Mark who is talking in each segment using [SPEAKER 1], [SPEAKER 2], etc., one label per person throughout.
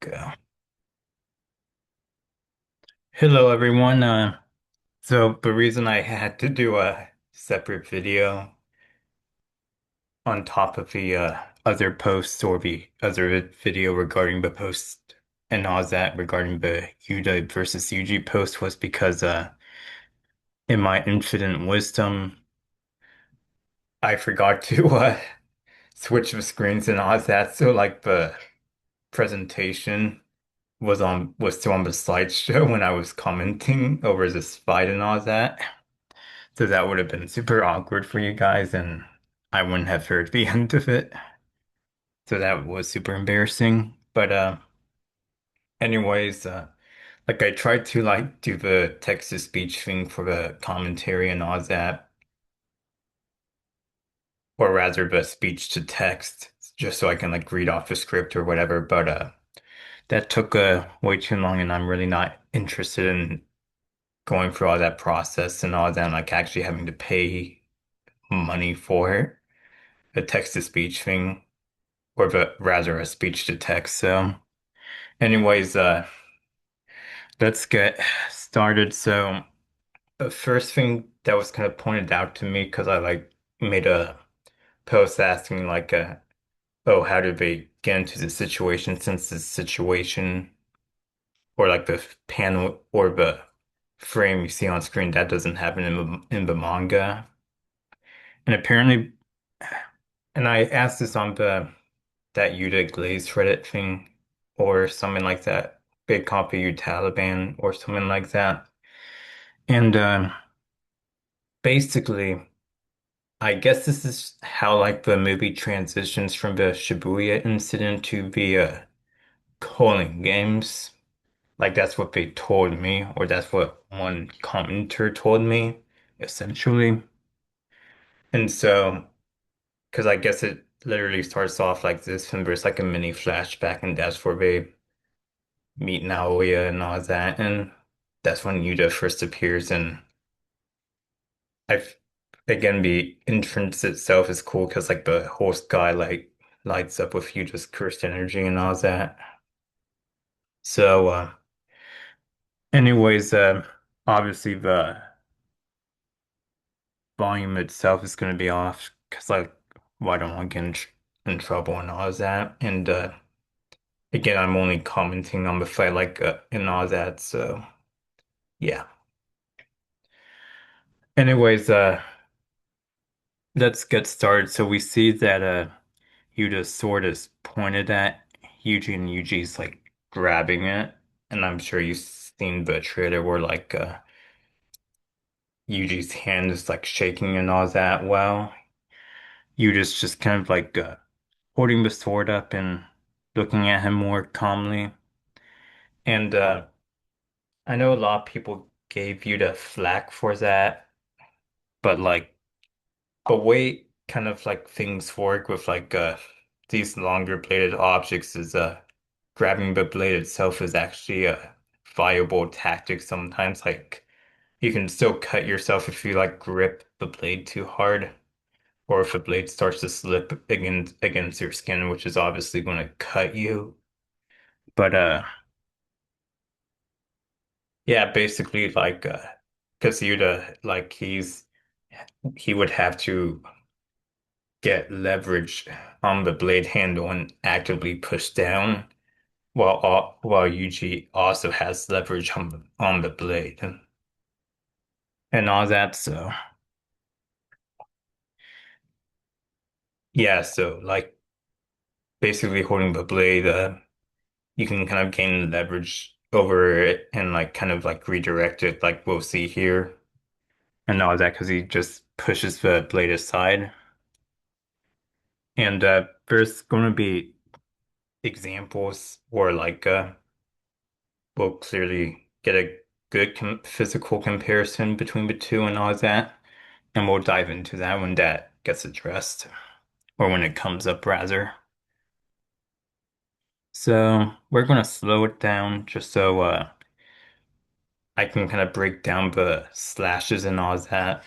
[SPEAKER 1] Go. Hello, everyone. So the reason I had to do a separate video on top of the other posts or the other video regarding the post and all that regarding the Yuta versus Yuji post was because in my infinite wisdom, I forgot to switch the screens and all that. So like the presentation was still on the slideshow when I was commenting over this fight and all that. So that would have been super awkward for you guys, and I wouldn't have heard the end of it. So that was super embarrassing. But anyways, like I tried to like do the text to speech thing for the commentary and all that, or rather the speech to text, just so I can like read off the script or whatever. But that took way too long, and I'm really not interested in going through all that process and all that, and like actually having to pay money for it, the text to speech thing. Or rather a speech to text. So, anyways, let's get started. So, the first thing that was kind of pointed out to me because I like made a post asking like, oh, how did they get into this situation since this situation or like the panel or the frame you see on screen that doesn't happen in the manga. And apparently, and I asked this on the that Uta Glaze Reddit thing or something like that. Big copy you Taliban or something like that. And basically, I guess this is how like the movie transitions from the Shibuya incident to the Colin Games. Like that's what they told me, or that's what one commenter told me, essentially. And so, because I guess it literally starts off like this, and there's like a mini flashback, and that's where they meet Naoya and all that, and that's when Yuta first appears. And I've again the entrance itself is cool because like the whole sky like lights up with Yuta's cursed energy and all that. So, anyways, obviously the volume itself is going to be off because like, well, I don't want to get in trouble and all that. And again, I'm only commenting on the fight like and all that. So yeah. Anyways, let's get started. So we see that Yuta's sword is pointed at Yuji and Yuji's like grabbing it. And I'm sure you've seen the trailer where like Yuji's hand is like shaking and all that. Well, Yuji's just kind of like holding the sword up and looking at him more calmly. And I know a lot of people gave Yuta flack for that, but like the way kind of like things work with like these longer bladed objects is grabbing the blade itself is actually a viable tactic sometimes. Like you can still cut yourself if you like grip the blade too hard, or if the blade starts to slip against your skin, which is obviously going to cut you. But yeah, basically like Kazuda, like he would have to get leverage on the blade handle and actively push down, while Yuji also has leverage on the blade and all that. So yeah, so like basically holding the blade, you can kind of gain leverage over it and like kind of like redirect it, like we'll see here, and all that because he just pushes the blade aside. And there's going to be examples where like we'll clearly get a good physical comparison between the two and all that. And we'll dive into that when that gets addressed, or when it comes up, rather. So we're going to slow it down just so I can kind of break down the slashes and all that,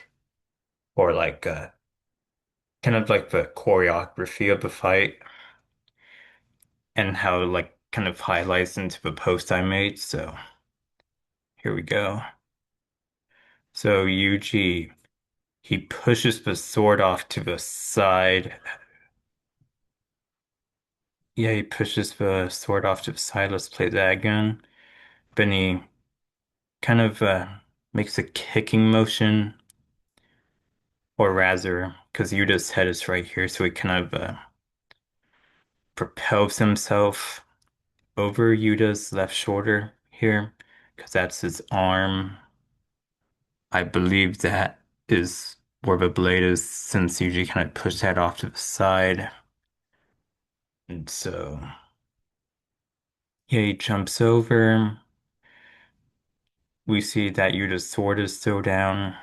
[SPEAKER 1] or like kind of like the choreography of the fight and how like kind of highlights into the post I made. So here we go. So Yuji, he pushes the sword off to the side. Yeah, he pushes the sword off to the side. Let's play that again. Then he kind of makes a kicking motion, or rather, because Yuta's head is right here, so he kind of propels himself over Yuta's left shoulder here, because that's his arm. I believe that is where the blade is, since Yuji kind of pushed that off to the side. And so, yeah, he jumps over. We see that Yuta's sword is still down.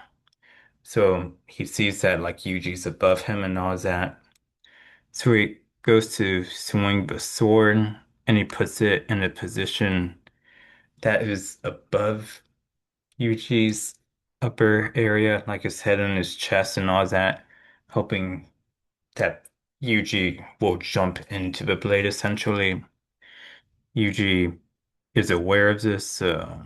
[SPEAKER 1] So he sees that like Yuji's above him and all that. So he goes to swing the sword and he puts it in a position that is above Yuji's upper area, like his head and his chest and all that, hoping that Yuji will jump into the blade essentially. Yuji is aware of this, so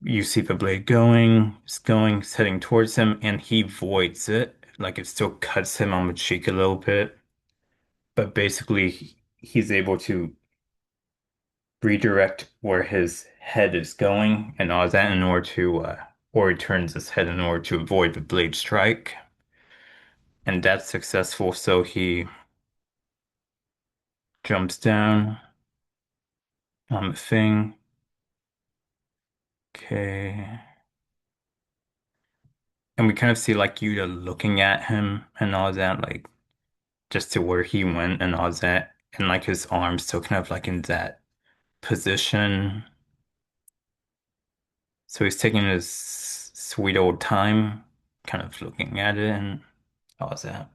[SPEAKER 1] you see the blade going, it's heading towards him, and he voids it. Like it still cuts him on the cheek a little bit, but basically he's able to redirect where his head is going and all that in order to, or he turns his head in order to avoid the blade strike. And that's successful, so he jumps down on the thing. Okay. And we kind of see like Yuta looking at him and all that, like just to where he went and all that. And like his arms still kind of like in that position. So he's taking his sweet old time, kind of looking at it and all that.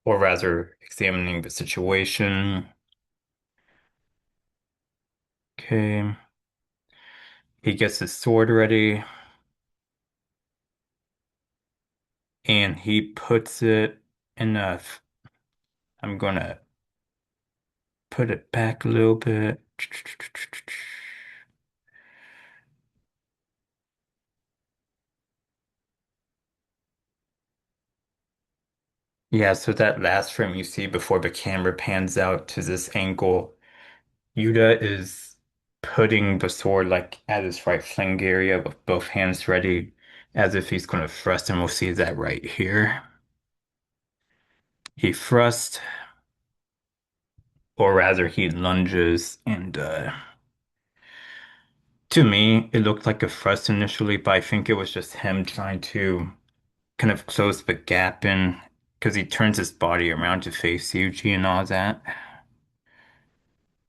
[SPEAKER 1] Or rather, examining the situation. Okay. He gets his sword ready and he puts it in a. I'm gonna put it back a little bit. Yeah, so that last frame you see before the camera pans out to this angle, Yuta is putting the sword like at his right flank area with both hands ready, as if he's going to thrust, and we'll see that right here. He thrusts, or rather he lunges, and to me, it looked like a thrust initially, but I think it was just him trying to kind of close the gap in, because he turns his body around to face Yuji and all that.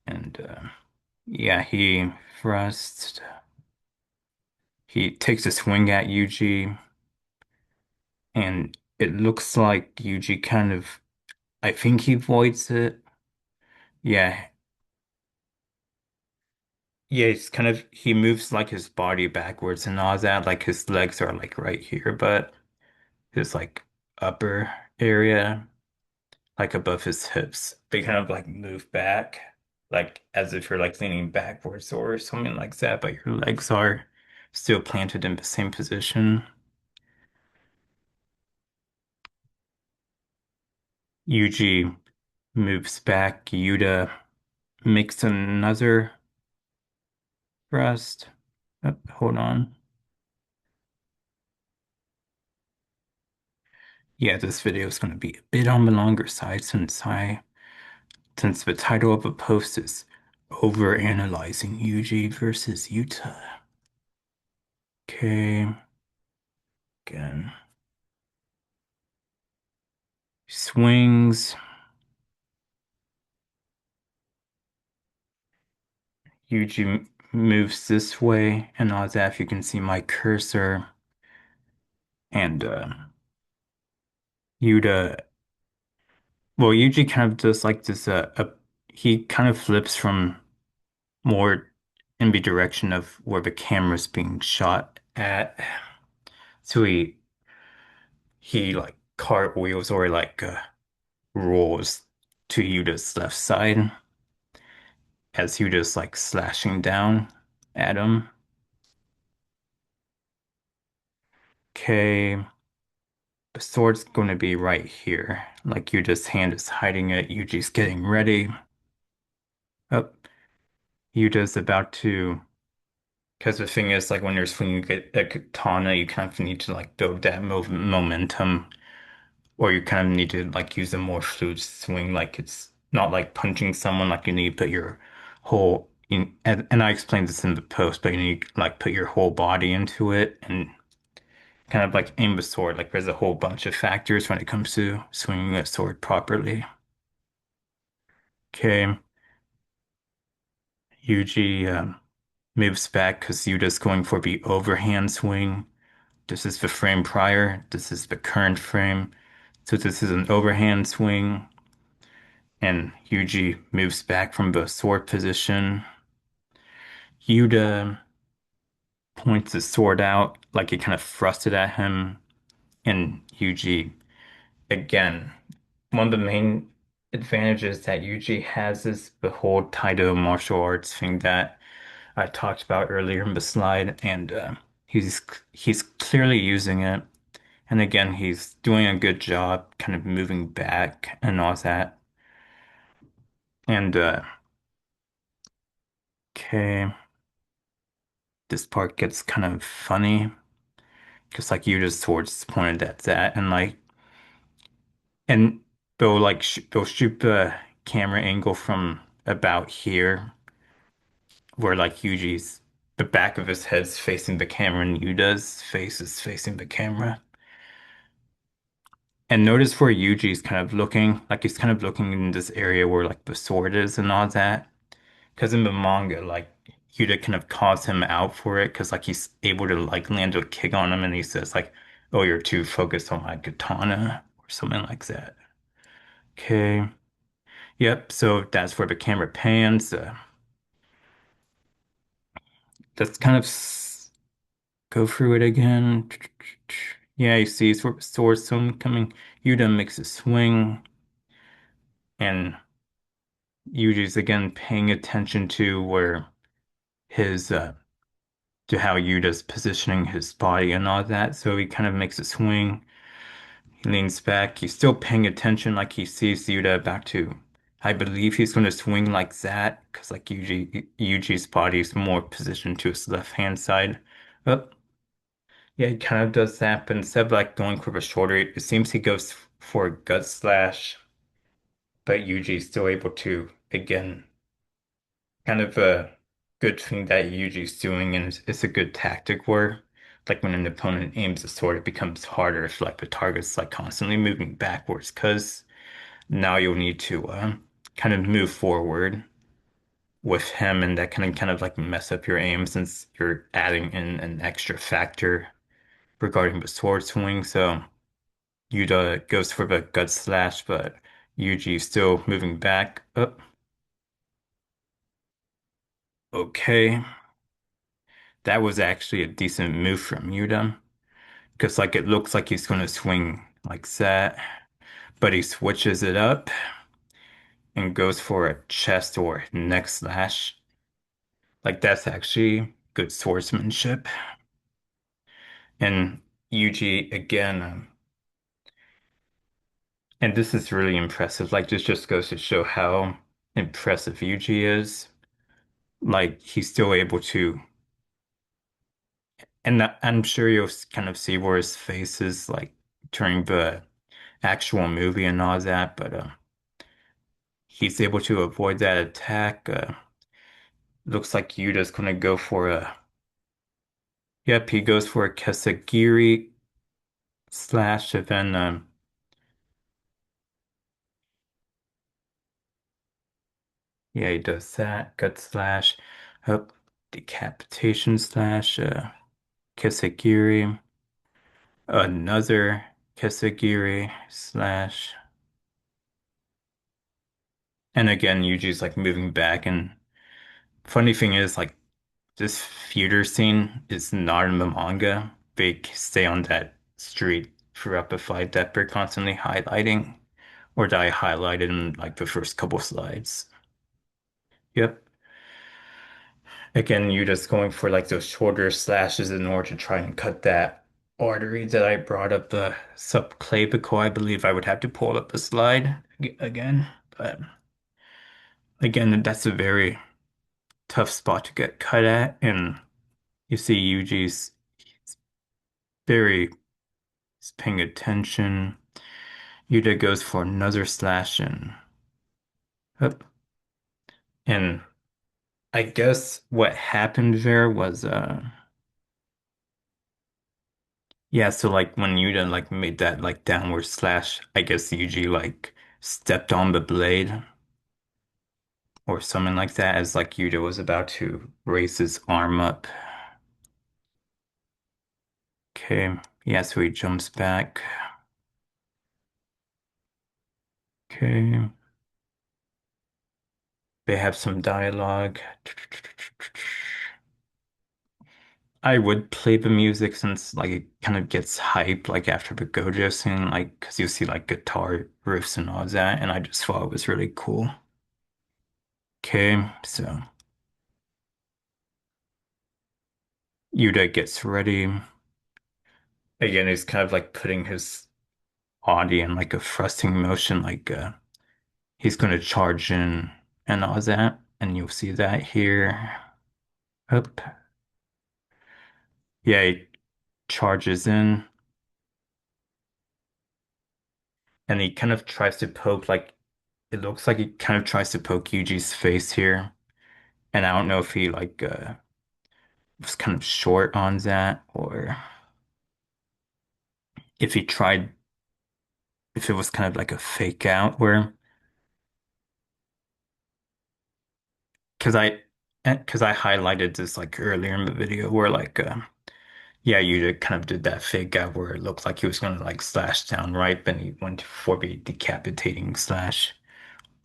[SPEAKER 1] And yeah, he thrusts. He takes a swing at Yuji, and it looks like Yuji kind of, I think he voids it. Yeah, yeah, it's kind of, he moves like his body backwards and all that, like his legs are like right here, but his like upper area, like above his hips, they kind of like move back, like as if you're like leaning backwards or something like that, but your legs are still planted in the same position. Yuji moves back. Yuta makes another thrust. Oh, hold on. Yeah, this video is going to be a bit on the longer side since the title of the post is over analyzing Yuji versus Yuta. Okay, again. Swings. Yuji moves this way, and all that. If you can see my cursor, and Yuta. Well, Yuji kind of does like this. He kind of flips from more in the direction of where the camera's being shot at. So he like cartwheels or like rolls to Yuta's left side as Yuta's like slashing down at him. Okay, the sword's going to be right here. Like Yuta's hand is hiding it. Yuji's getting ready. Oh, Yuta's about to. Because the thing is, like when you're swinging a katana, you kind of need to like build that momentum, or you kind of need to like use a more fluid swing. Like it's not like punching someone. Like you need to put your whole. And I explained this in the post, but you need to like put your whole body into it and kind of like aim the sword. Like there's a whole bunch of factors when it comes to swinging a sword properly. Okay, Yuji moves back because Yuta's going for the overhand swing. This is the frame prior. This is the current frame. So this is an overhand swing, and Yuji moves back from the sword position. Yuta points his sword out like he kind of thrusts it at him, and Yuji, again, one of the main advantages that Yuji has is the whole Taito martial arts thing that I talked about earlier in the slide, and he's he's clearly using it. And again, he's doing a good job kind of moving back and all that. And okay, this part gets kind of funny because like you just swords pointed at that and like and they'll like sh they'll shoot the camera angle from about here where like Yuji's the back of his head's facing the camera and Yuta's face is facing the camera. And notice where Yuji's kind of looking, like he's kind of looking in this area where like the sword is and all that. Because in the manga, like Yuta kind of calls him out for it because like he's able to like land a kick on him and he says like, "Oh, you're too focused on my katana" or something like that. Okay. Yep. So that's where the camera pans. Let's kind of go through it again. Yeah, you see sword swing coming. Yuta makes a swing and Yuji's again paying attention to where his to how Yuta's positioning his body and all that. So he kind of makes a swing. He leans back. He's still paying attention, like he sees Yuta about to. I believe he's going to swing like that because like Yuji's body is more positioned to his left hand side. Oh, yeah, he kind of does that, but instead of like going for the shoulder, it seems he goes for a gut slash, but Yuji's still able to again kind of a good thing that Yuji's doing, and it's a good tactic where, like when an opponent aims a sword, it becomes harder if like the target's like constantly moving backwards, because now you'll need to kind of move forward with him, and that can kind of like mess up your aim since you're adding in an extra factor regarding the sword swing. So Yuta goes for the gut slash, but Yuji's still moving back. Up. Okay. That was actually a decent move from Yuta. Because like it looks like he's gonna swing like that, but he switches it up and goes for a chest or neck slash. Like that's actually good swordsmanship. And Yuji again, and this is really impressive. Like this just goes to show how impressive Yuji is. Like he's still able to, and I'm sure you'll kind of see where his face is like during the actual movie and all that, but he's able to avoid that attack. Looks like Yuta's gonna go for a. Yep, he goes for a Kesagiri slash, and then yeah, he does that. Gut slash. Oh, decapitation slash. Kesagiri. Another Kesagiri slash. And again, Yuji's like moving back. And funny thing is, like this feudal scene is not in the manga. They stay on that street throughout the fight that they're constantly highlighting, or that I highlighted in like the first couple slides. Yep. Again, you're just going for like those shorter slashes in order to try and cut that artery that I brought up the subclavicle. I believe I would have to pull up the slide again, but again, that's a very tough spot to get cut at, and you see Yuji's very he's paying attention. Yuta goes for another slash and up. And I guess what happened there was yeah, so like when Yuta like made that like downward slash, I guess Yuji like stepped on the blade or something like that as like Yuta was about to raise his arm up. Okay, yeah, so he jumps back. Okay, they have some dialogue. I would play the music since like it kind of gets hype like after the Gojo scene, like because you see like guitar riffs and all that, and I just thought it was really cool. Okay, so Yuta gets ready. Again, he's kind of like putting his body in like a thrusting motion, like he's gonna charge in and all that, and you'll see that here. Up. Yeah, he charges in, and he kind of tries to poke like it looks like he kind of tries to poke Yuji's face here. And I don't know if he like was kind of short on that or if he tried if it was kind of like a fake out where because I highlighted this like earlier in the video where like yeah you kind of did that fake out where it looked like he was gonna like slash down right but he went for the decapitating slash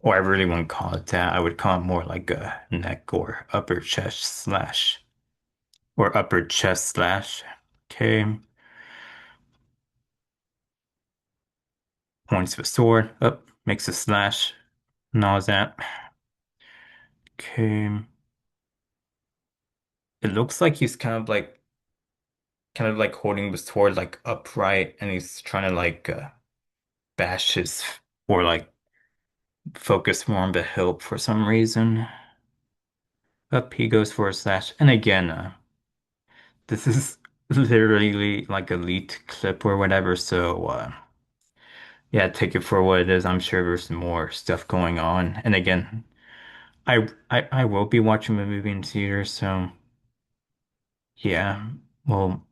[SPEAKER 1] or I really wouldn't call it that I would call it more like a neck or upper chest slash or upper chest slash. Okay, points the sword up, makes a slash, gnaws that. Okay, it looks like he's kind of like holding the sword like upright, and he's trying to like bash his or like focus more on the hilt for some reason. Up he goes for a slash, and again, this is literally like a leaked clip or whatever, so yeah, take it for what it is. I'm sure there's more stuff going on. And again, I will be watching the movie in theater, so yeah. Well,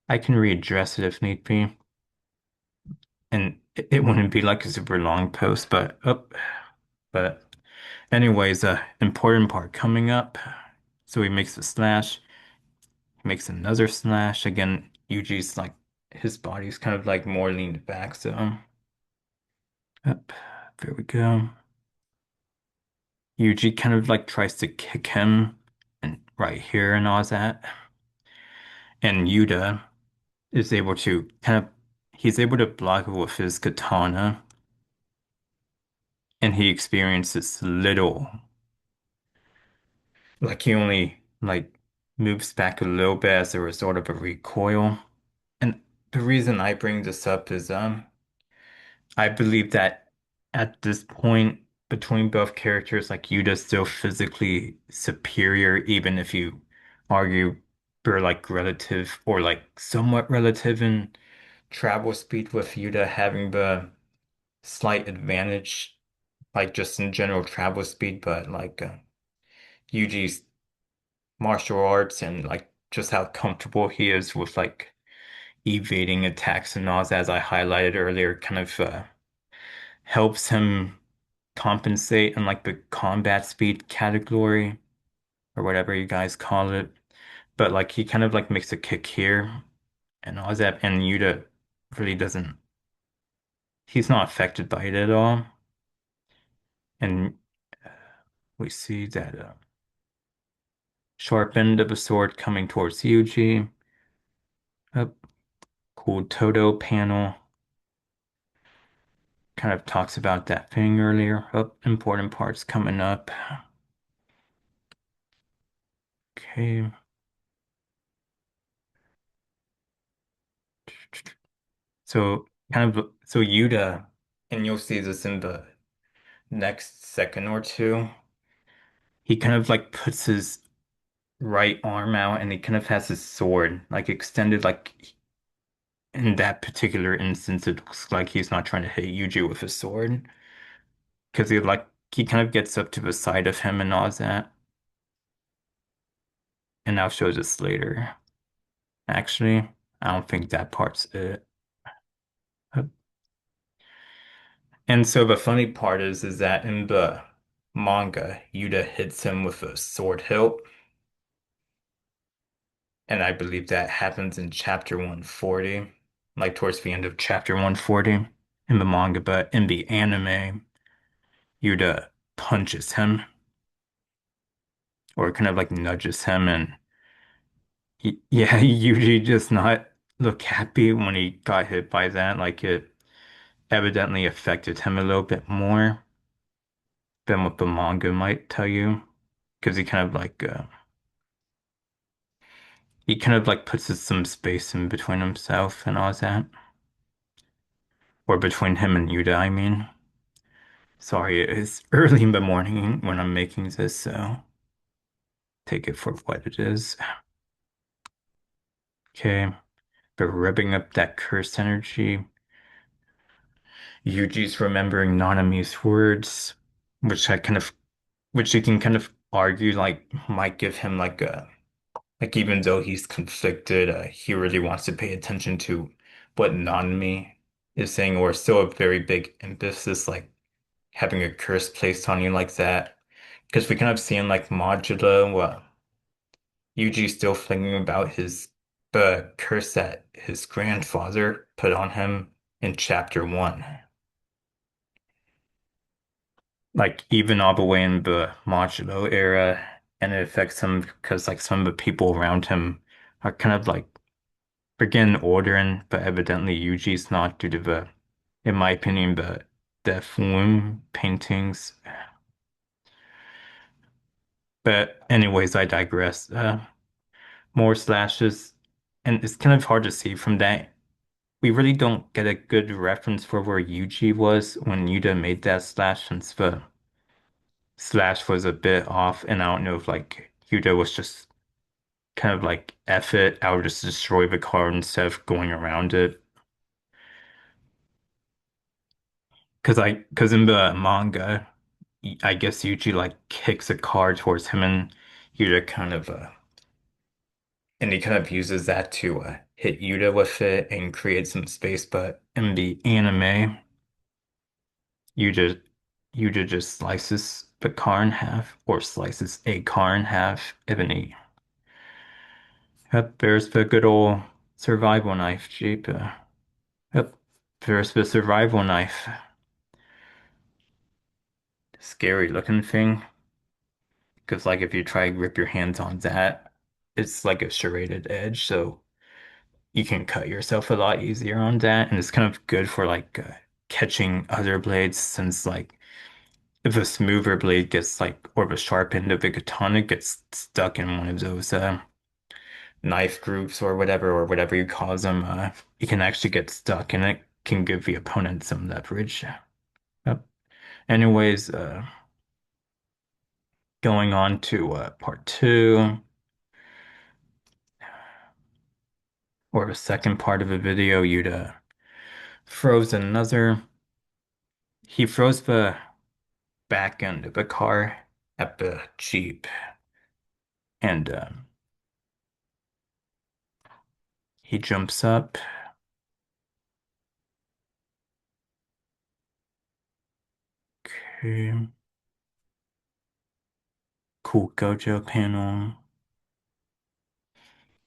[SPEAKER 1] I can readdress it if need be. And it wouldn't be like a super long post, but oh, but anyways, important part coming up. So he makes a slash, he makes another slash. Again, Yuji's like his body's kind of like more leaned back, so up, there we go. Yuji kind of like tries to kick him and right here and all that. And Yuta is able to kind of he's able to block it with his katana and he experiences little like he only like moves back a little bit as a result of a recoil. And the reason I bring this up is I believe that at this point between both characters like Yuta's still physically superior even if you argue they're like relative or like somewhat relative in travel speed with Yuta having the slight advantage like just in general travel speed but like Yuji's martial arts and like just how comfortable he is with like evading attacks and all, as I highlighted earlier, kind of helps him compensate in like the combat speed category or whatever you guys call it. But like he kind of like makes a kick here and all that, and Yuta really doesn't. He's not affected by it at all. And we see that sharp end of a sword coming towards Yuji. Up, cool Toto panel. kind of talks about that thing earlier. Oh, important parts coming up. Okay. So so Yuta, and you'll see this in the next second or two, he kind of like puts his right arm out and he kind of has his sword like extended like in that particular instance it looks like he's not trying to hit Yuji with his sword because he kind of gets up to the side of him and all that. And I'll show this later. Actually, I don't think that part's it. And so the funny part is that in the manga, Yuta hits him with a sword hilt, and I believe that happens in chapter 140, like towards the end of chapter 140 in the manga, but in the anime, Yuta punches him or kind of like nudges him and yeah, Yuji does not look happy when he got hit by that. Like it evidently affected him a little bit more than what the manga might tell you. Because he kind of like puts some space in between himself and all that. Or between him and Yuta, I mean. Sorry, it's early in the morning when I'm making this, so take it for what it is. Okay, but rubbing up that cursed energy. Yuji's remembering Nanami's words, which I kind of which you can kind of argue like might give him like even though he's conflicted, he really wants to pay attention to what Nanami is saying, or still a very big emphasis like having a curse placed on you like that. Because we kind of see in like Modula, Yuji still thinking about the curse that his grandfather put on him in chapter one. Like even all the way in the Modulo era, and it affects him because like some of the people around him are kind of like they're getting older, and but evidently Yuji's not due to in my opinion, the Flume paintings. But anyways, I digress. More slashes, and it's kind of hard to see from that. We really don't get a good reference for where Yuji was when Yuta made that slash, since the slash was a bit off, and I don't know if like Yuta was just kind of like F it, I'll just destroy the car instead of going around it. Cause in the manga, I guess Yuji like kicks a car towards him and Yuta and he kind of uses that to hit Yuta with it and create some space. But in the anime, Yuta Yuta just slices the car in half or slices a car in half. Ebony. Yep, there's the good old survival knife, Jeep. Yep, there's the survival knife. Scary looking thing. Because like if you try to grip your hands on that, it's like a serrated edge, so you can cut yourself a lot easier on that, and it's kind of good for like catching other blades, since like if a smoother blade gets like or the sharp end of a katana gets stuck in one of those knife grooves or whatever you call them, you can actually get stuck, and it can give the opponent some leverage. Yep. Anyways, going on to part two. Or the second part of a video, throws another. He throws the back end of the car at the Jeep, and he jumps up. Okay, cool Gojo panel.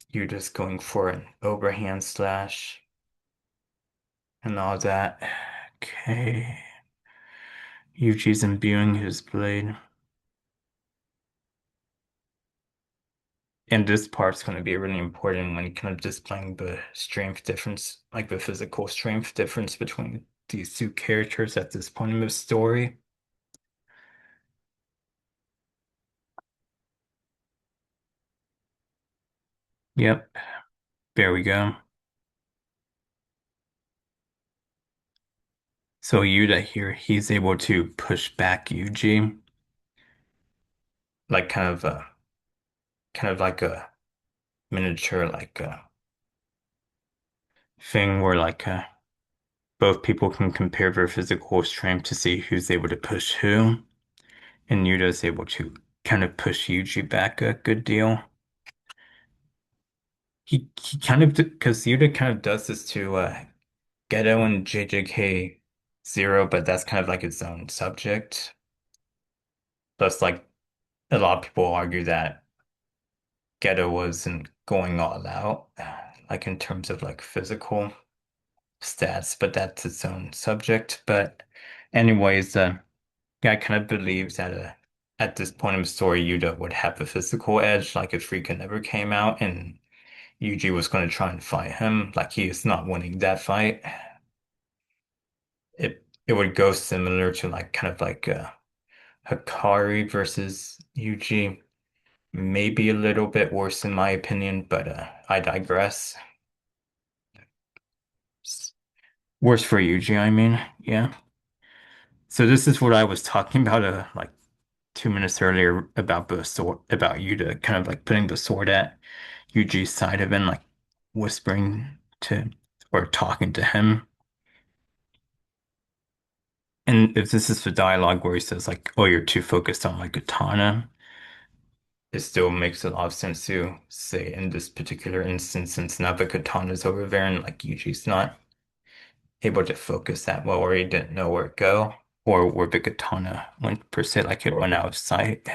[SPEAKER 1] You're just going for an overhand slash and all that. Okay, Yuji's imbuing his blade. And this part's going to be really important when kind of displaying the strength difference, like the physical strength difference between these two characters at this point in the story. Yep, there we go. So Yuta here, he's able to push back Yuji, like kind of like a miniature thing where both people can compare their physical strength to see who's able to push who, and Yuta's able to kind of push Yuji back a good deal. He kind of because Yuta kind of does this to Geto and JJK Zero, but that's kind of like its own subject. Plus, like a lot of people argue that Geto wasn't going all out, like in terms of like physical stats, but that's its own subject. But anyways, guy kind of believes that at this point in the story, Yuta would have the physical edge, like if Rika never came out and Yuji was going to try and fight him, like he is not winning that fight. It would go similar to like kind of like Hikari versus Yuji, maybe a little bit worse in my opinion, but I digress. S- Worse for Yuji, I mean, yeah. So this is what I was talking about like 2 minutes earlier about the sword, about Yuta kind of like putting the sword at Yuji's side of him, like whispering to or talking to him. And if this is the dialogue where he says like, "Oh, you're too focused on my katana," it still makes a lot of sense to say in this particular instance, since now the katana's over there and like Yuji's not able to focus that well, or he didn't know where to go, or where the katana went per se, like it went out of sight.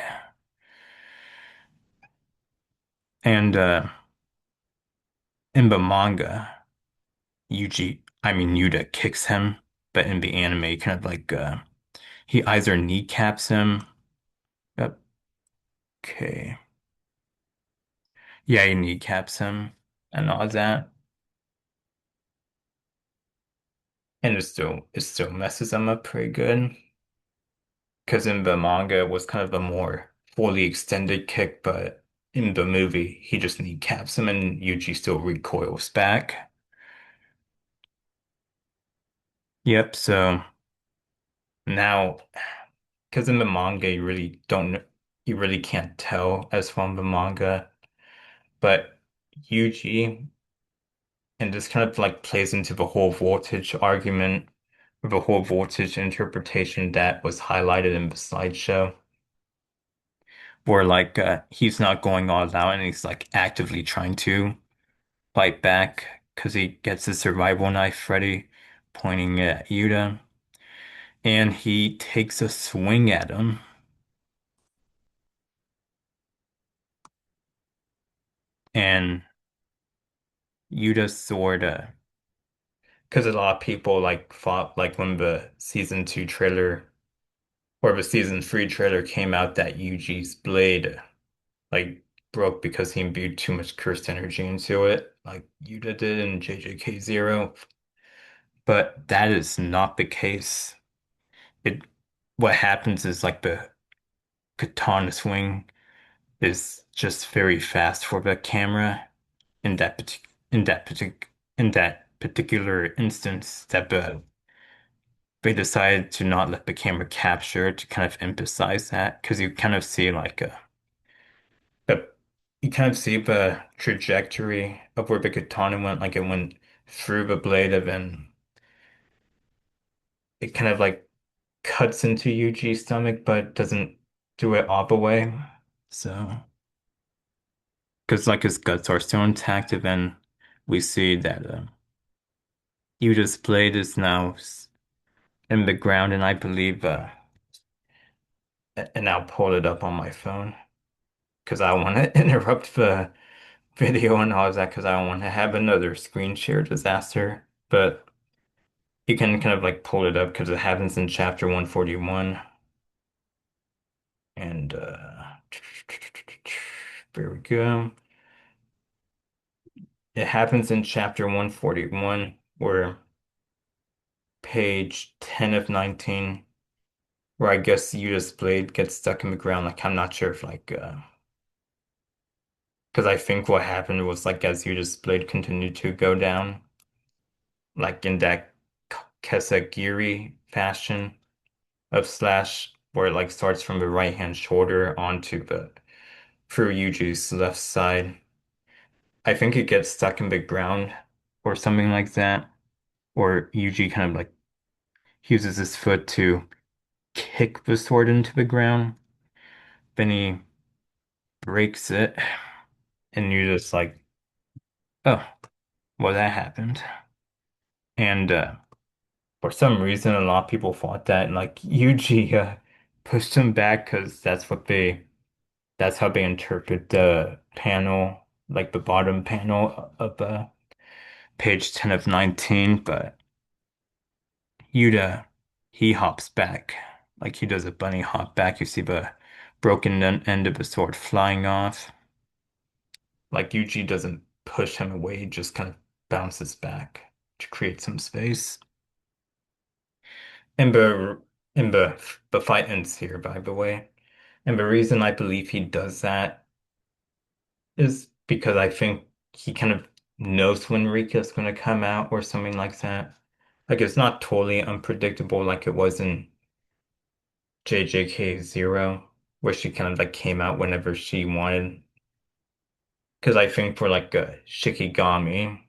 [SPEAKER 1] And in the manga, Yuta kicks him, but in the anime, kind of like he either kneecaps him. Yep. Okay. Yeah, he kneecaps him and all that. And it still messes him up pretty good. Because in the manga it was kind of a more fully extended kick, but in the movie he just kneecaps him and Yuji still recoils back. Yep, so now because in the manga you really can't tell as from the manga, but Yuji and this kind of like plays into the whole voltage argument, or the whole voltage interpretation that was highlighted in the slideshow, where like he's not going all out and he's like actively trying to fight back because he gets his survival knife ready, pointing at Yuta, and he takes a swing at him, and Yuta's sword, because a lot of people like fought like when the season two trailer or the season three trailer came out that Yuji's blade like broke because he imbued too much cursed energy into it, like Yuta did in JJK Zero. But that is not the case. It What happens is like the katana swing is just very fast for the camera in that particular instance that they decided to not let the camera capture to kind of emphasize that because you kind of see like a you kind of see the trajectory of where the katana went, like it went through the blade of and it kind of like cuts into Yuji's stomach, but doesn't do it all the way. So, because like his guts are still intact, and then we see that Yuji's blade is now in the ground, and I believe, and I'll pull it up on my phone because I want to interrupt the video and all of that because I don't want to have another screen share disaster. But you can kind of like pull it up because it happens in chapter 141. And there we go. It happens in chapter 141 where page 10 of 19, where I guess Yuta's blade gets stuck in the ground. Like, I'm not sure if, like, because I think what happened was, like, as Yuta's blade continued to go down, like, in that Kesagiri fashion of slash, where it, like, starts from the right hand shoulder onto the, through Yuji's left side. I think it gets stuck in the ground or something like that. Or Yuji kind of, like, uses his foot to kick the sword into the ground. Then he breaks it, and you're just like, oh, well, that happened. And for some reason, a lot of people thought that, like, Yuji pushed him back because that's how they interpret the panel, like the bottom panel of page 10 of 19. But Yuta, he hops back, like he does a bunny hop back. You see the broken end of the sword flying off. Like Yuji doesn't push him away, he just kind of bounces back to create some space. And the fight ends here, by the way. And the reason I believe he does that is because I think he kind of knows when Rika's gonna come out or something like that. Like it's not totally unpredictable like it was in JJK Zero, where she kind of like came out whenever she wanted. Because I think for like a Shikigami,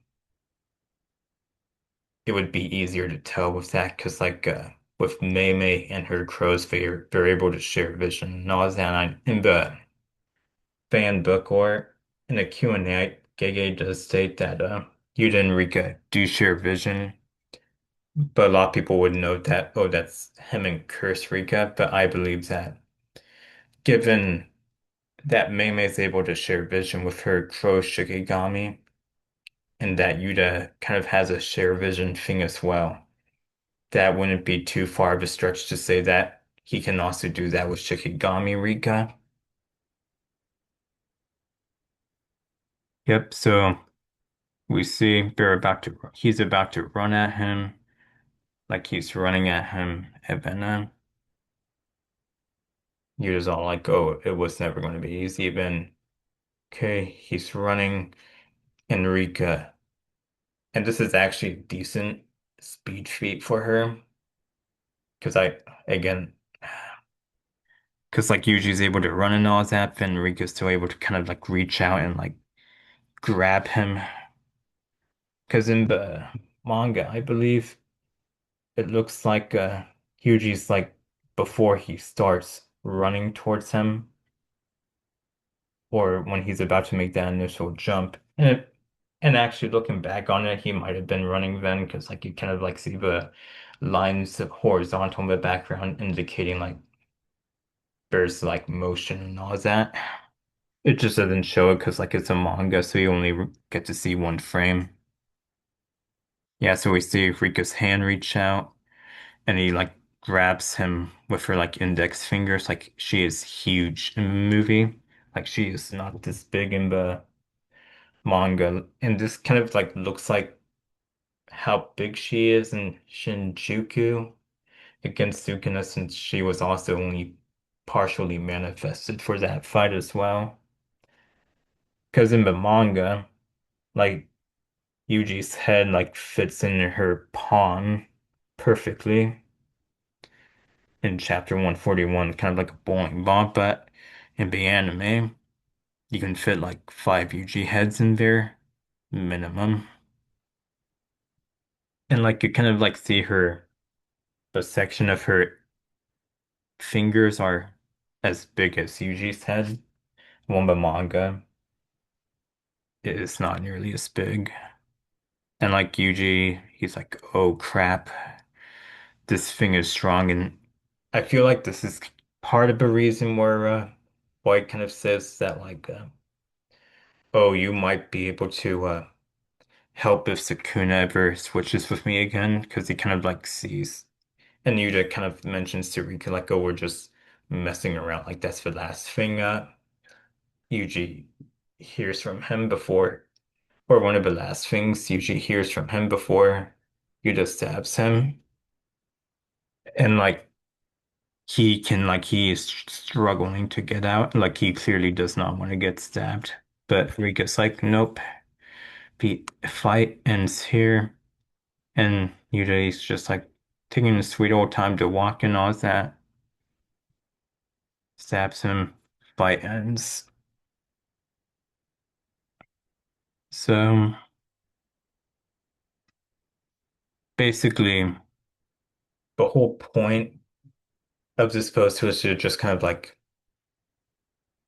[SPEAKER 1] it would be easier to tell with that because like with Mei Mei and her crows they're able to share vision and all that. In the fan book or in the Q&A, Gege does state that Yuta and Rika do share vision, but a lot of people would note that oh that's him and Curse Rika, but I believe that given that Mei Mei is able to share vision with her crow Shikigami and that Yuta kind of has a share vision thing as well. That wouldn't be too far of a stretch to say that he can also do that with Shikigami Rika. Yep, so we see he's about to run at him, like he's running at him, and then Yuta's all like, oh, it was never going to be easy. Then, okay, he's running, and Rika, and this is actually a decent speed feat for her, because again, because like Yuji's able to run and all that, then Rika's still able to kind of like reach out and like grab him. Because in the manga, I believe it looks like Hyuji's like before he starts running towards him, or when he's about to make that initial jump. And actually looking back on it, he might have been running then, because like you kind of like see the lines horizontal in the background indicating like there's like motion and all that. It just doesn't show it because like it's a manga, so you only get to see one frame. Yeah, so we see Rika's hand reach out. And he like grabs him with her like index fingers. Like she is huge in the movie. Like she is not this big in the manga. And this kind of like looks like how big she is in Shinjuku against Sukuna since she was also only partially manifested for that fight as well. Because in the manga, like Yuji's head like fits in her palm perfectly. In chapter 141, kind of like a bowling ball, but in the anime, you can fit like five UG heads in there, minimum. And like you kind of like see the section of her fingers are as big as Yuji's head. One the manga is not nearly as big. And like Yuji, he's like, oh crap, this thing is strong. And I feel like this is part of the reason where White kind of says that like oh, you might be able to help if Sukuna ever switches with me again, because he kind of like sees, and Yuta kind of mentions to Rika like, oh, we're just messing around. Like that's the last thing Yuji hears from him before, or one of the last things Yuji hears from him before Yuta stabs him. And like he is struggling to get out. Like he clearly does not want to get stabbed. But Rika's like, nope, the fight ends here. And Yuji's just like taking a sweet old time to walk and all that. Stabs him, fight ends. So basically, the whole point of this post was to just kind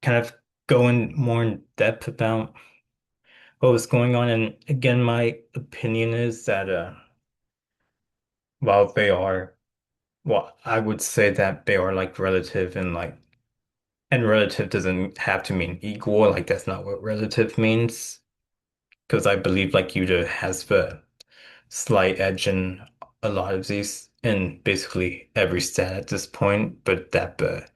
[SPEAKER 1] of go in more in depth about what was going on. And again, my opinion is that while they are, well, I would say that they are like relative and relative doesn't have to mean equal. Like that's not what relative means. Because I believe like Yuta has the slight edge in a lot of these in basically every stat at this point, but that the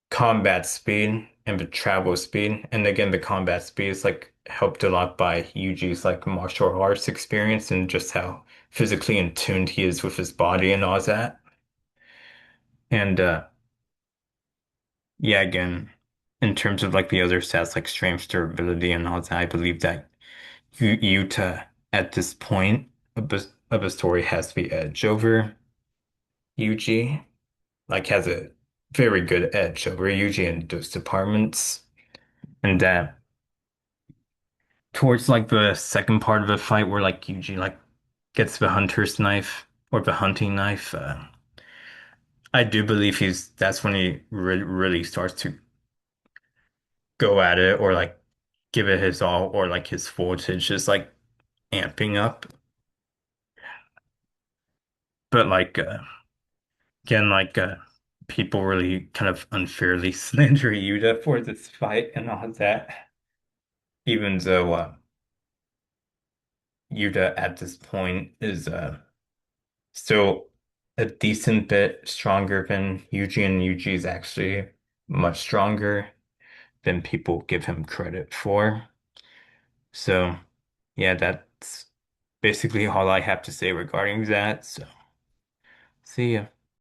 [SPEAKER 1] combat speed and the travel speed, and again the combat speed is like helped a lot by Yuji's like martial arts experience and just how physically in tuned he is with his body and all that. And yeah, again, in terms of like the other stats like strength, durability, and all that, I believe that Yuta at this point of the story has the edge over Yuji, like has a very good edge over Yuji in those departments. And that towards like the second part of the fight where like Yuji like gets the hunter's knife or the hunting knife, I do believe he's that's when he really starts to go at it or like give it his all or like his voltage is like amping up. But like again, like people really kind of unfairly slander Yuta for this fight and all that, even though Yuta at this point is still a decent bit stronger than Yuji, and Yuji is actually much stronger than people give him credit for. So, yeah, that's basically all I have to say regarding that. So, see ya.